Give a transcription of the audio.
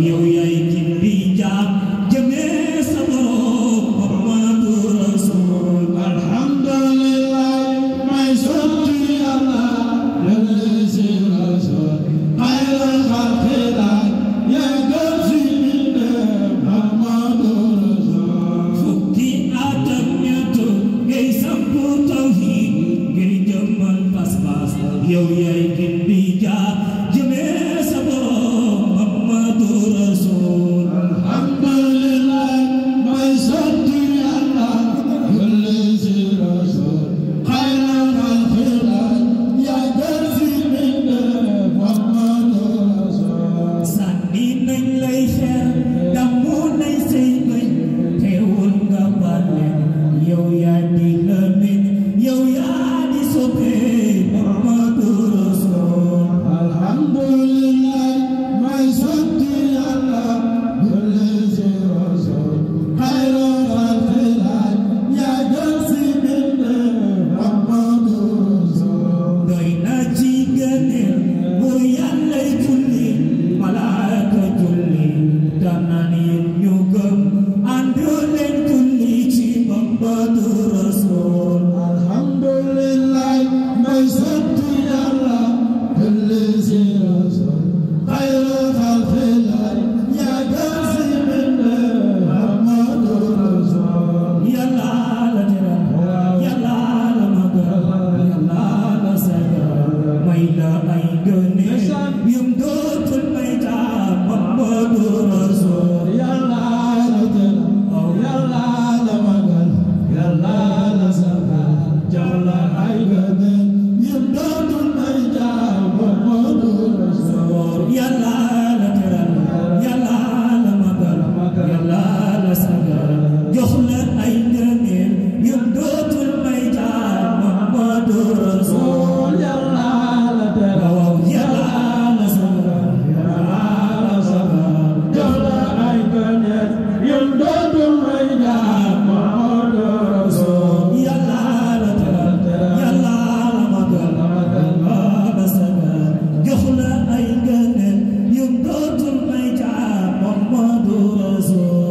yow yaay gindi jaam jëmee sa borom Muhammadu Rasul alhamdulillah may sant Yàlla julli ci Rasul xayrul xalqillah yaa gën ci mbindeef Muhammadu Rasul fukki at ak ñett ngay sampu tawhid ngir jëmmal pas-pas yow yaay gindi jaam jëmee sa borom Muhammadu Rasul alhamdulillah may sant Yàlla julli ci Rasul xayrul xalqillah yaa gën ci mbindeef Muhammadu Rasul sànni nañ lay xeer damu nañ say bëñ teewul nga bàlle yow yaa di lëmin yow yaa di soppe Muhammadu Rasul alhamdulillah may sant Yàlla julli ci Rasul xayrul xalqillah yaa gën ci mbindeef Muhammadu Rasul doy na ci gëneel buur yàllay julli malaaka julli tanaan yéen ñu gëm ànd leen julli ci Muhammadu Rasul alhamdulillah may sant Yàlla julli ci Rasul xayrul xalqillah yaa gën ci mbindeef Muhammadu Rasul yàlla la teral yàlla la magal yàlla la sagal may la ay gëneel yum dootul may taam Muhammadu Rasul Yàlla la teral Yàlla la magal Yàlla la sagal jox la ay gëneel yum dootul may jaam Muhammadu Rasul yàlla la teral yàlla la magal yàlla la sagal jox la ay ngëneel yum dootul may taam Muhammadu Rasul Yàlla la teral waaw yàlla la sagal Yàlla la sagal jox la ay gëneel yum dootul may jaam Muhammadu Rasul yàlla la teral yàlla la magal yàlla la sagal jox la ay ngëneel yum dootul may taam Muhammadu Rasul